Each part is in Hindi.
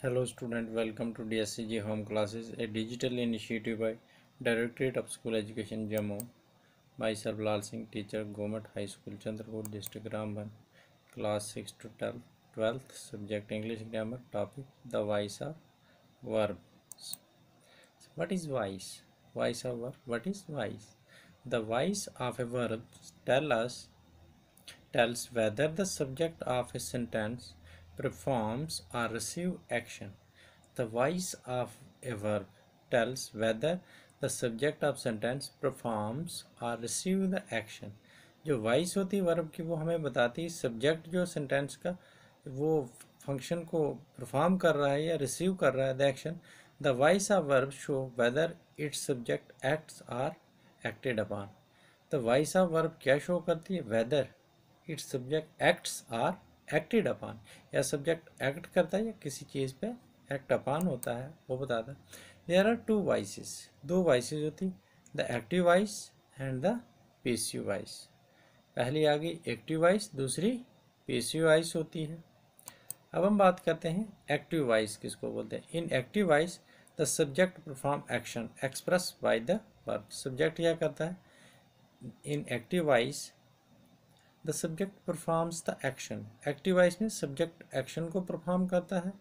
Hello student, welcome to DSCG Home Classes, a digital initiative by Directorate of School Education Jammu. Myself Lal Singh, teacher, Government High School, Chandrapur District, Ramban, class 6 to 12th, subject English Grammar, topic the voice of verb. What is voice? Voice of verb. What is voice? The voice of a verb tells whether the subject of a sentence performs or receives action. The voice of a verb tells whether the subject of sentence performs or receive the action. जो वॉइस होती है वर्ब की वो हमें बताती है सब्जेक्ट जो सेंटेंस का वो फंक्शन को परफॉर्म कर रहा है या रिसीव कर रहा है the action. The voice of verb show whether its subject acts or acted upon. The voice of verb क्या शो करती है? Whether its subject acts or acted upon, या सब्जेक्ट एक्ट करता है या किसी चीज़ पे एक्ट अपॉन होता है वो बताता है. देयर आर टू वॉइसेस, दो वॉइसेस होती, the active voice and the passive voice. पहली आ गई एक्टिव वॉइस, दूसरी पैसिव वॉइस होती है. अब हम बात करते हैं एक्टिव वॉइस किसको बोलते हैं. इन active voice the subject perform action express by the verb. Subject क्या करता है? इन active voice the subject performs the action. Active voice में सब्जेक्ट एक्शन को परफॉर्म करता है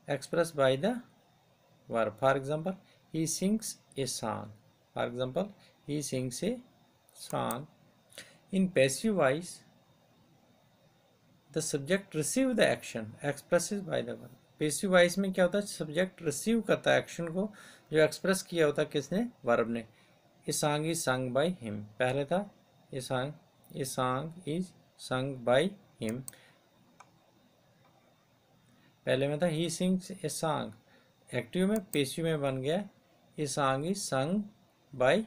expressed by the verb. For example, he sings a song. For example, he sings a song. In passive voice, the subject receive the action expresses by the verb. Passive voice में क्या होता है? सब्जेक्ट रिसीव करता है एक्शन को जो एक्सप्रेस किया होता है किसने? वर्ब ने. A song is sung by him. पहले था a song is sung by him. पहले में था ही सिंग्स ए सॉन्ग. एक्टिव में पैसिव में बन गया a song is sung by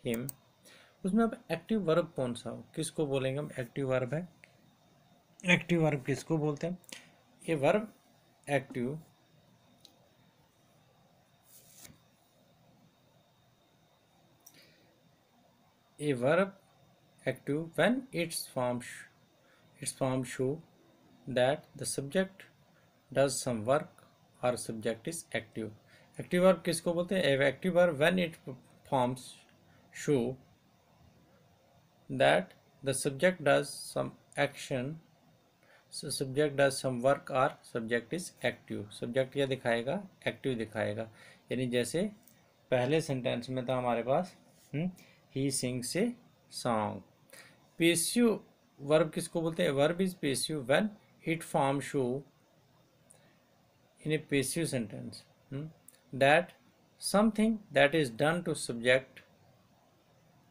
him. उसमें अब एक्टिव वर्ब कौन सा हो, किसको बोलेंगे हम? एक्टिव वर्ब है. एक्टिव वर्ब किसको बोलते हैं? ये verb active a verb active when its form show that the subject does some work or subject is active. Active verb किसको बोलते हैं? Active verb when it forms show that the subject does some action, subject does some work और सब्जेक्ट इज एक्टिव. सब्जेक्ट क्या दिखाएगा? एक्टिव दिखाएगा. यानी जैसे पहले सेंटेंस में था हमारे पास he sings a song. Passive verb किसको बोलते हैं? Verb is passive when it form show in a passive sentence that something that is done to subject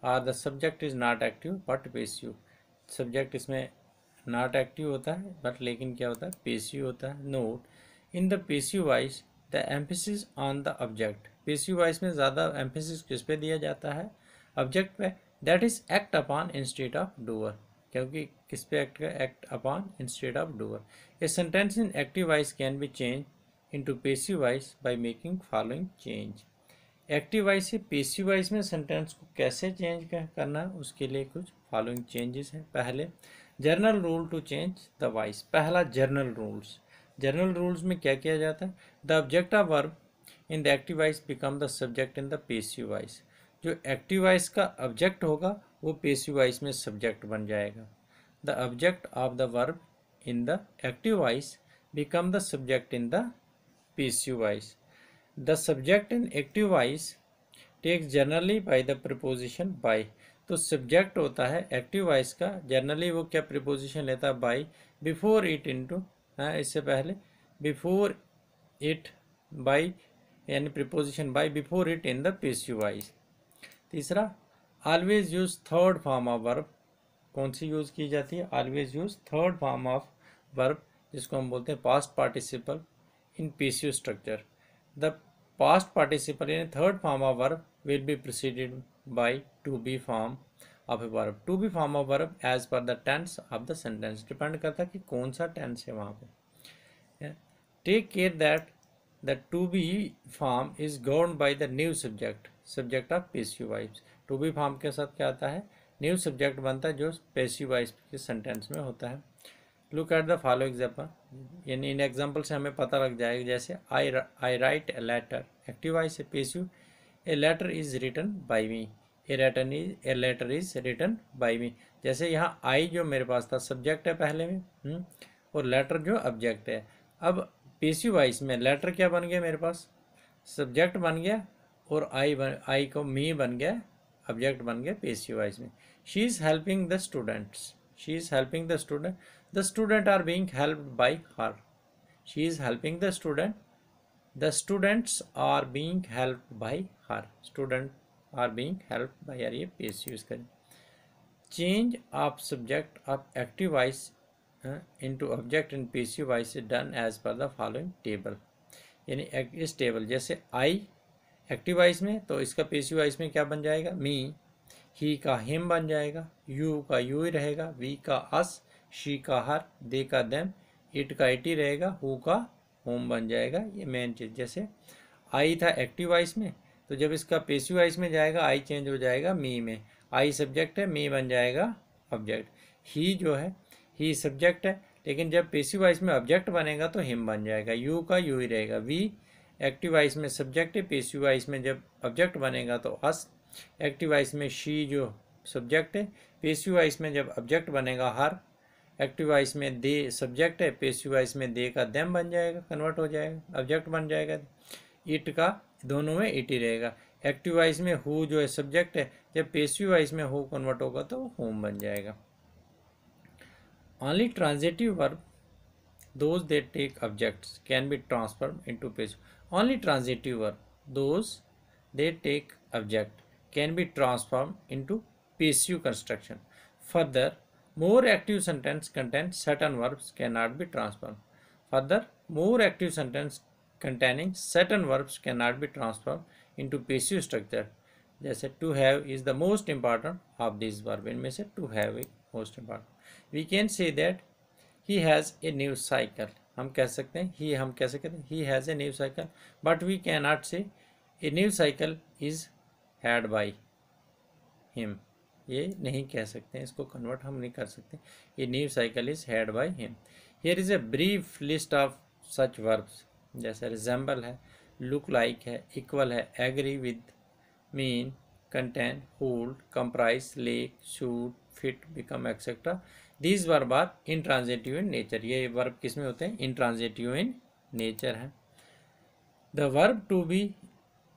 or the subject is not active but passive. subject इसमें not active होता है but लेकिन क्या होता है? passive होता है. note in the passive voice the emphasis on the object. passive voice में ज़्यादा emphasis किस पे दिया जाता है? object पे. that is act upon instead of doer. क्योंकि किस पे act upon instead of doer. a sentence in active voice can be changed into passive voice by making following change. Active voice से पैसिव वॉइस में सेंटेंस को कैसे चेंज करना है उसके लिए कुछ फॉलोइंग चेंजेस हैं. पहले general rule to change the voice. पहला जनरल रूल्स. जनरल रूल्स में क्या किया जाता है? The object of verb in the active voice become the subject in the passive voice. जो एक्टिव वॉइस का ऑब्जेक्ट होगा वो पैसिव वॉइस में सब्जेक्ट बन जाएगा. The object of the verb in the active voice become the subject in the passive voice. The subject in active voice takes generally by the preposition by. तो सब्जेक्ट होता है एक्टिव वॉइस का, जनरली वो क्या प्रीपोजिशन लेता है? बाय. बिफोर इट इनटू, इससे पहले बिफोर इट, बाय यानी preposition by before it in the passive voice. तीसरा always use third form of verb. कौन सी यूज की जाती है? Always use third form of verb जिसको हम बोलते हैं past participle in passive structure. The past participle in a third form of verb will be preceded by to be form of a verb. To be form of verb as per the tense of the sentence. Depend करता है कि कौन सा tense है वहाँ पे. Take care that the to be form is governed by the new subject of passive voice. To be form के साथ क्या आता है? New subject बनता है जो passive voice के sentence में होता है. Look at the follow example, यानी इन एग्जाम्पल से हमें पता लग जाएगा। जैसे I write a letter, active voice है। Passive, a letter is written by me, a letter is written by me. जैसे यहाँ आई जो मेरे पास था सब्जेक्ट है पहले में, और लेटर जो ऑब्जेक्ट है। अब पैसिव वॉइस में लेटर क्या बन गया मेरे पास, सब्जेक्ट बन गया, और आई को मी बन गया, ऑब्जेक्ट बन गया पैसिव वॉइस में। She is helping the students, she is helping the student, the student are being helped by her. She is helping the student, the students are being helped by her, student are being helped by her, ये पेस यूज करें। Change of subject of active voice into object in passive voice is done as per the following table, यानी इस टेबल जैसे आई एक्टिव वॉइस में, तो इसका पैसिव वॉइस में क्या बन जाएगा, मी, ही का हिम बन जाएगा, यू का यू ही रहेगा, वी का अस, शी का हर, दे का देम, इट का इट ही रहेगा, हु का होम बन जाएगा। ये मेन चीज़। जैसे आई था एक्टिव वॉइस में, तो जब इसका पैसिव वॉइस में जाएगा आई चेंज हो जाएगा मी में, आई सब्जेक्ट है, मी बन जाएगा ऑब्जेक्ट। ही जो है, ही सब्जेक्ट है, लेकिन जब पैसिव वॉइस में ऑब्जेक्ट बनेगा तो हिम बन जाएगा, यू का यू ही रहेगा। वी एक्टिव वॉइस में सब्जेक्ट है, पैसिव वॉइस में जब ऑब्जेक्ट बनेगा तो अस। एक्टिव वॉइस में शी जो सब्जेक्ट है, पैसिव वॉइस में जब ऑब्जेक्ट बनेगा हर। एक्टिव वॉइस में दे सब्जेक्ट है, पैसिव वॉइस में दे का देम बन जाएगा, कन्वर्ट हो जाएगा, ऑब्जेक्ट बन जाएगा। इट का दोनों में इट ही रहेगा। एक्टिव वॉइस में हु जो है सब्जेक्ट है, जब पैसिव वॉइस में हु कन्वर्ट होगा तो होम बन जाएगा। Only transitive verb those they take objects can be transform into passive. Only transitive verb those they take object can be transform into passive construction. Further, more active sentence contains certain verbs cannot be transformed. Further, more active sentence containing certain verbs cannot be transformed into passive structure. जैसे to have is the most important of these verbs, इनमें से to have is most important. We can say that he has a new cycle. हम कह सकते हैं हम कह सकते हैं he has a new cycle, but we cannot say a new cycle is had by him. ये नहीं कह सकते हैं, इसको कन्वर्ट हम नहीं कर सकते। ये new cycle is had by him. Here is a brief list of such verbs, जैसे रिजेंबल है, लुक लाइक है, इक्वल है, agree with, mean, contain, hold, comprise, lack, suit, fit, become etcetera. These verb are intransitive in nature. ये वर्ब किस में होते हैं, इंट्रांजिटिव इन नेचर है। The verb to be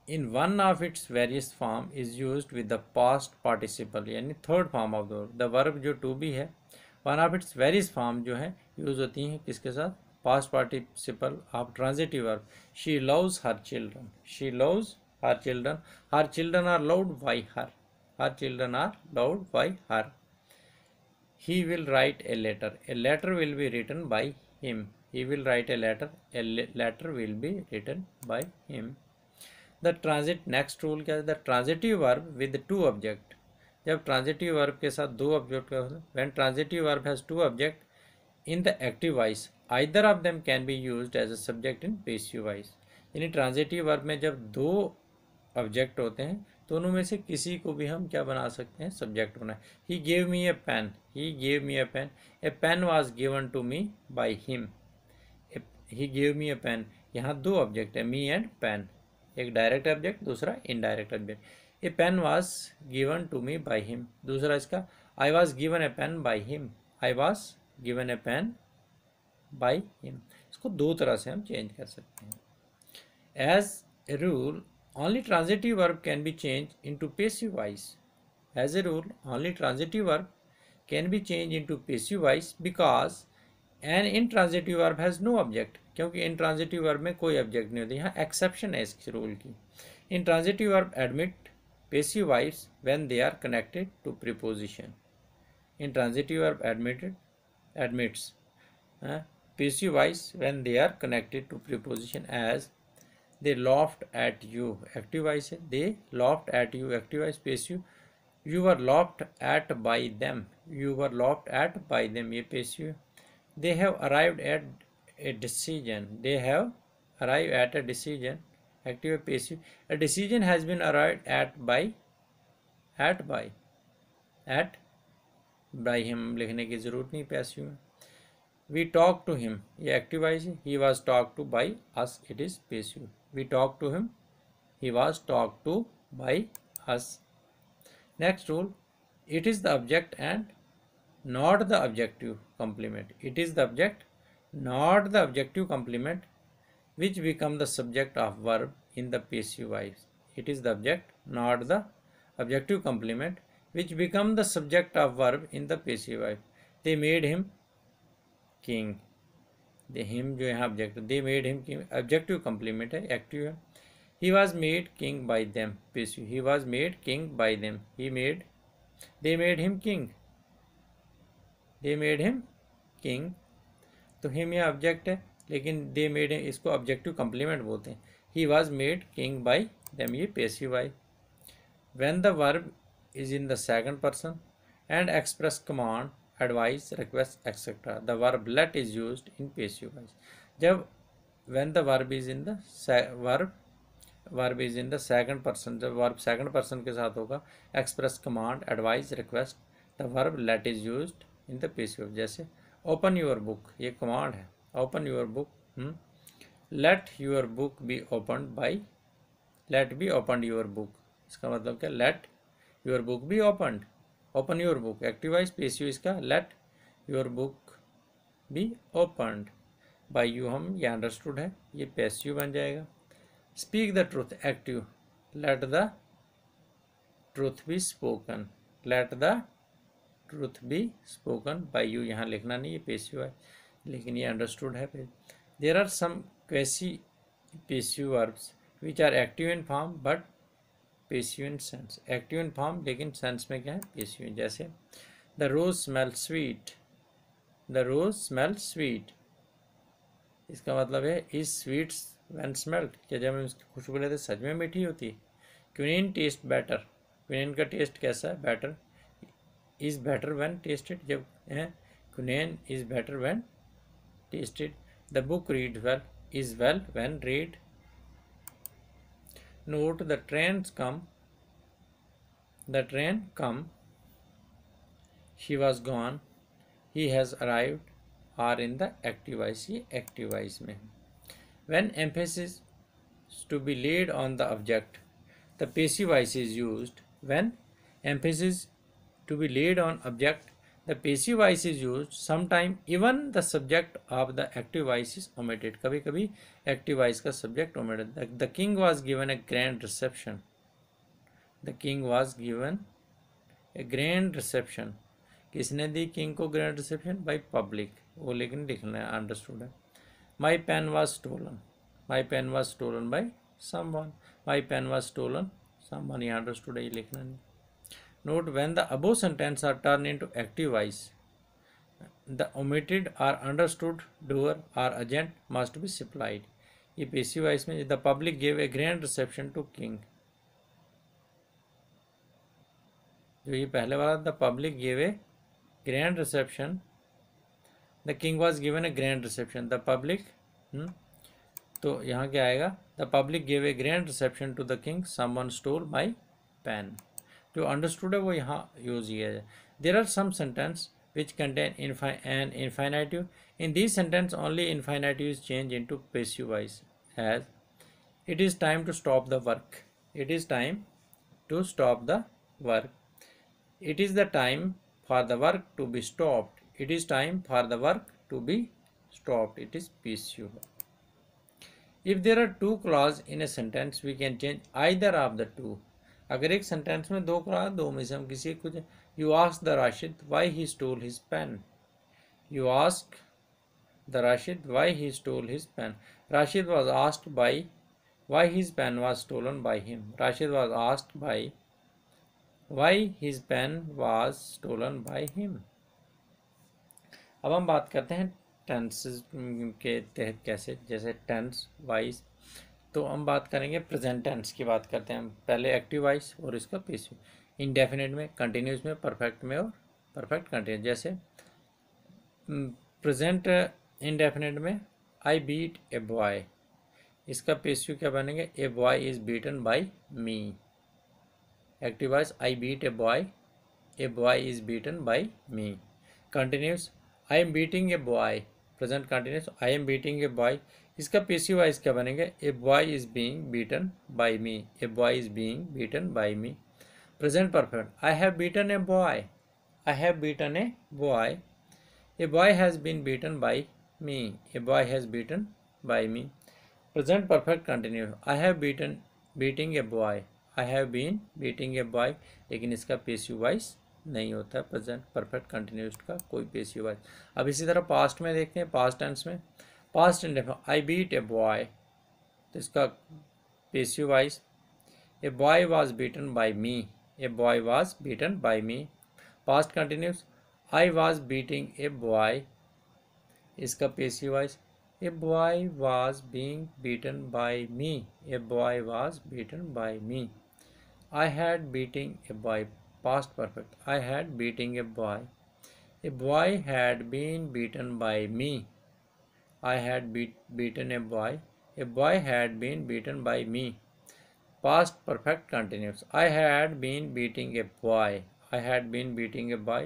in one of its various form is used with the past participle, यानी third form of the verb जो टू बी है, one of its various form जो है यूज होती हैं किसके साथ, past participle of transitive verb. She loves her children, she loves her children, her children are loved by her, her children are loved by her. He will write a letter will be written by him, he will write a letter will be written by him. The transit next rule क्या है, the transitive verb with two object. जब ट्रांजिटिव वर्ब के साथ दो ऑब्जेक्ट का, when transitive verb has two object in the active voice either of them can be used as a subject in passive voice. यानी ट्रांजिटिव वर्ब में जब दो ऑब्जेक्ट होते हैं, दोनों में से किसी को भी हम क्या बना सकते हैं, सब्जेक्ट बनाए। He gave me a pen, he gave me a pen, a pen was given to me by him. He gave me a pen, यहाँ दो ऑब्जेक्ट है, मी एंड पेन, एक डायरेक्ट ऑब्जेक्ट दूसरा indirect object. A pen was given to me by him, दूसरा इसका I was given a pen by him, I was given a pen by him. इसको दो तरह से हम चेंज कर सकते हैं। As a rule only transitive verb can be changed into passive voice. As a rule, only transitive verb can be changed into passive voice because an intransitive verb has no object. क्योंकि intransitive verb में कोई object नहीं होती, यहाँ exception है इस रूल की। Intransitive verb admit passive voice when they are connected to preposition. Intransitive verb admits passive voice when they are connected to preposition, as they laughed at you, active voice है, they laughed at you, active voice, passive, you were laughed at by them, you were laughed at by them, ये passive। they have arrived at a decision, they have arrived at a decision, active passive, a decision has been arrived at by him लिखने की जरूरत नहीं, passive। We talk to him, ये एक्टिव वॉइस है, he was talk to by us, it is passive. We talk to him, he was talked to by us. Next rule, it is the object and not the objective complement. It is the object, not the objective complement, which become the subject of verb in the passive voice. It is the object, not the objective complement, which become the subject of verb in the passive voice. They made him king. The him जो यहाँ object, they made him king, objective complement है, active है. He was made king by them, passive. He was made king by them. They made him king. They made him king. तो him यहाँ object है, लेकिन they made him इसको objective complement बोलते हैं. He was made king by them, ये passive है. When the verb is in the second person and express command, advice, request, etc. The verb let is used in passive voice. जब when the verb is in the verb is in the second person, जब वर्ब सेकंड पर्सन के साथ होगा, express, command, advice, request, the verb let is used in the passive. जैसे ओपन योर बुक, ये कमांड है, open your book, let your book be open by, let be open your book, इसका मतलब क्या, let your book be open, open your book, active is, passive इसका let your book be opened by you, हम ये अंडरस्टूड है, ये पेसिव बन जाएगा। Speak the truth, active, let the truth be spoken, let the truth be spoken by you, यहाँ लिखना नहीं, ये पेसिव है, लेकिन ये अंडरस्टूड है। There are some quasi passive verbs which are active in form but passive in sense, active in form लेकिन सेंस में क्या है, पेसिव। जैसे the rose smell sweet, the rose smell sweet, इसका मतलब है इज स्वीट्स व्हेन स्मेल्ड, क्या जब हम इसकी खुशबू लेते सच में मीठी होती है। क्विनीन टेस्ट बेटर, क्विनीन का टेस्ट कैसा है, better, is better when tasted, जब है quinine is better when tasted. The book read well, is well when read. Note the trains come, the train come, she was gone, he has arrived, are in the active voice, ये एक्टिव वॉइस में। When emphasis to be laid on the object, the passive voice is used. When emphasis to be laid on object, the passive voice is used. Sometimes even the subject of the active voice is omitted. कभी कभी active voice का subject omitted. The king was given a grand reception. The king was given a grand reception. किसने दी king को grand reception? By public. वो लेकिन लिखना है, understood है। My pen was stolen. My pen was stolen by someone. My pen was stolen. Someone, यहाँ understood है, ये लिखना नहीं। Note when the above sentence are turned into active voice, the omitted or understood doer or agent must be supplied. ये passive voice में the public gave a grand reception to king, जो ये पहले वाला the public gave a grand reception, the king was given a grand reception, the public, तो यहाँ क्या आएगा, the public gave a grand reception to the king, someone stole my pen, जो understood है वो यहाँ यूज किया है। there are some sentence which contain an infinitive. In these sentence only infinitive is changed into passive voice, as it is time to stop the work, it is time to stop the work, it is the time for the work to be stopped, it is time for the work to be stopped, it is passive. If there are two clauses in a sentence, we can change either of the two. अगर एक सेंटेंस में दो क्लॉज, दो में से हम किसी कुछ, you ask the Rashid why he stole his pen, you ask the Rashid why he stole his pen. Rashid was asked by why his pen was stolen by him. Rashid was asked by why his pen was stolen by him. अब हम बात करते हैं टेंसेस के तहत कैसे, जैसे टेंस वाइज, तो हम बात करेंगे प्रेजेंट टेंस की बात करते हैं हम, पहले एक्टिव वाइज और इसका पेसिव, इंडेफिनिट में, कंटिन्यूस में, परफेक्ट में और परफेक्ट कंटिन्यूस। जैसे प्रेजेंट इंडेफिनिट में आई बीट ए बॉय, इसका पेसिव क्या बनेंगे, a boy is beaten by me. Active voice I beat a boy is beaten by me. Continuous I am beating a boy, present continuous, I am beating a boy, इसका पेसिव वॉइस क्या बनेगा, a boy is being beaten by me, a boy is being beaten by me. Present perfect, I have beaten a boy, I have beaten a boy, a boy has been beaten by me, a boy has beaten by me. Present perfect continuous, I have beaten beating a boy, I have been beating a boy, लेकिन इसका पेसिव वॉइस नहीं होता है प्रेजेंट परफेक्ट कंटिन्यूस का कोई पेसिव वॉइस। अब इसी तरह पास्ट में देखते हैं, पास्ट टेंस में, past indefinite, I beat a boy, तो इसका passive voice, a boy was beaten by me, a boy was beaten by me. Past continuous, I was beating a boy, इसका passive voice, a boy was being beaten by me, a boy was beaten by me. I had beating a boy, past perfect, I had beating a boy had been beaten by me, I had beaten a boy had been beaten by me। past perfect continuous, I had been beating a boy, I had been beating a boy,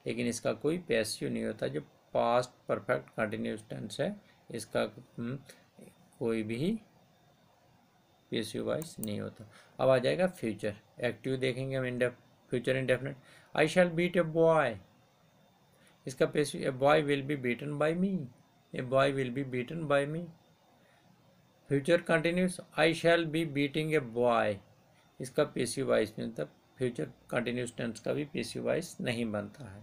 लेकिन इसका कोई पैसिव नहीं होता, जो past perfect continuous tense है इसका कोई भी पेसिव वॉइस नहीं होता। अब आ जाएगा फ्यूचर, एक्टिव देखेंगे हम, future indefinite, I shall beat a boy, इसका passive, a boy will be beaten by me, a boy will be beaten by me. Future continuous, I shall be beating a boy, इसका पेसिव वॉइस नहीं होता, फ्यूचर कंटिन्यूस टेंस का भी पेसिव वॉइस नहीं बनता है।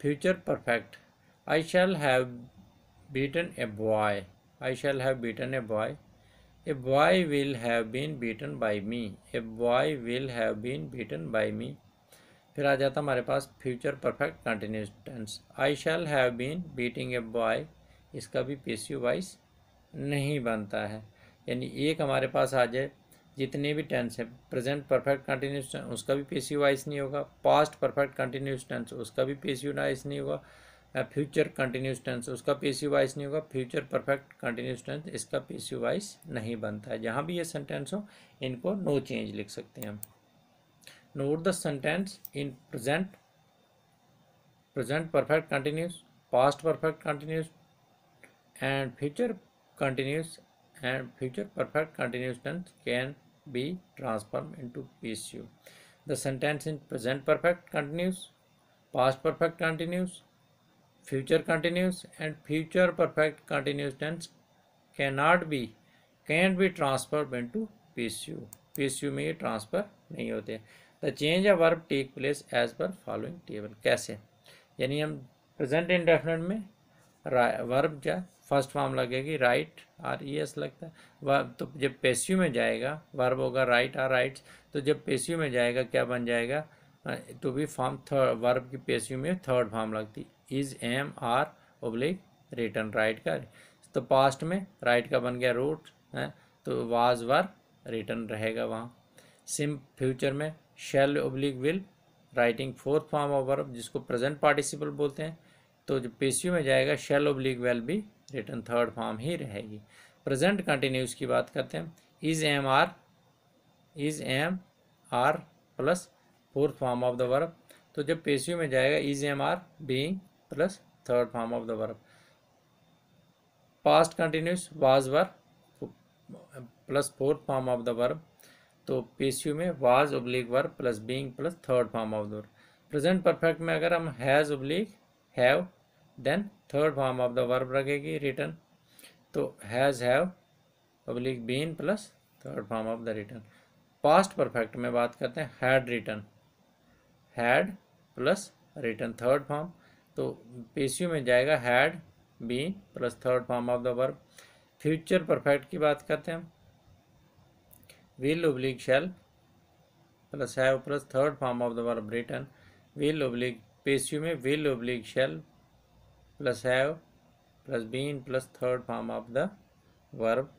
Future perfect, I shall have beaten a boy, I shall have beaten a boy, a boy will have been beaten by me, a boy will have been beaten by me. फिर आ जाता हमारे पास future perfect continuous tense, I shall have been beating a boy, इसका भी पेसिव वॉइस नहीं बनता है, यानी एक हमारे पास आ जाए, जितने भी टेंस है, प्रेजेंट परफेक्ट कंटिन्यूस टेंस उसका भी पेसिव वॉइस नहीं होगा, पास्ट परफेक्ट कंटिन्यूस टेंस उसका भी पेसिव वॉइस नहीं होगा, फ्यूचर कंटिन्यूस टेंस उसका पेसिव वॉइस नहीं होगा, फ्यूचर परफेक्ट कंटिन्यूस टेंस इसका पेसिव वॉइस नहीं बनता है। जहाँ भी ये सेंटेंस हो इनको नो चेंज लिख सकते हैं हम। Note the sentence in present, present perfect continuous, past perfect continuous and future continuous and future perfect continuous tense can be transformed into PSU. The sentence in present perfect continuous, past perfect continuous, future continuous and future perfect continuous tense can't be transferred into PSU. PSU में ये ट्रांसफर नहीं होते। The change of verb take place as per following table। कैसे, यानी हम प्रेजेंट इंडेफिनिट में वर्ब जा फर्स्ट फॉर्म लगेगी, राइट आर ई एस लगता है, वर्ब तो जब पेसिव में जाएगा वर्ब होगा राइट आर राइट्स, तो जब पेसिव में जाएगा क्या बन जाएगा, to be form third, verb की पेसिव में थर्ड फॉर्म लगती, is am are oblique written, write का, तो पास्ट में राइट का बन गया रूट है, तो वाज वर रिटन रहेगा वहाँ। सिम फ्यूचर में shall oblique will, writing fourth form of verb जिसको प्रेजेंट पार्टिसिपल बोलते हैं, तो जो पेसिव में जाएगा शैल ओब्लिक वेल भी रिटर्न थर्ड फॉर्म ही रहेगी। प्रेजेंट कंटिन्यूस की बात करते हैं, is am are plus fourth form of the verb, तो जब पेसिव में जाएगा is am are being plus third form of the verb. Past continuous was were plus fourth form of the verb, तो पेसिव में was oblique verb plus being plus third form of the verb. Present perfect में अगर हम has oblique have then third form of the verb लगेगी रिटर्न, तो has have oblique been plus third form of the return. Past perfect में बात करते हैं, had return, had plus return third form, तो पेसिव में जाएगा had been plus third form of the verb. Future perfect की बात करते हैं, will oblique shall plus have plus third form of the verb return, will oblique passive में will oblique shall plus have plus been plus third form of the verb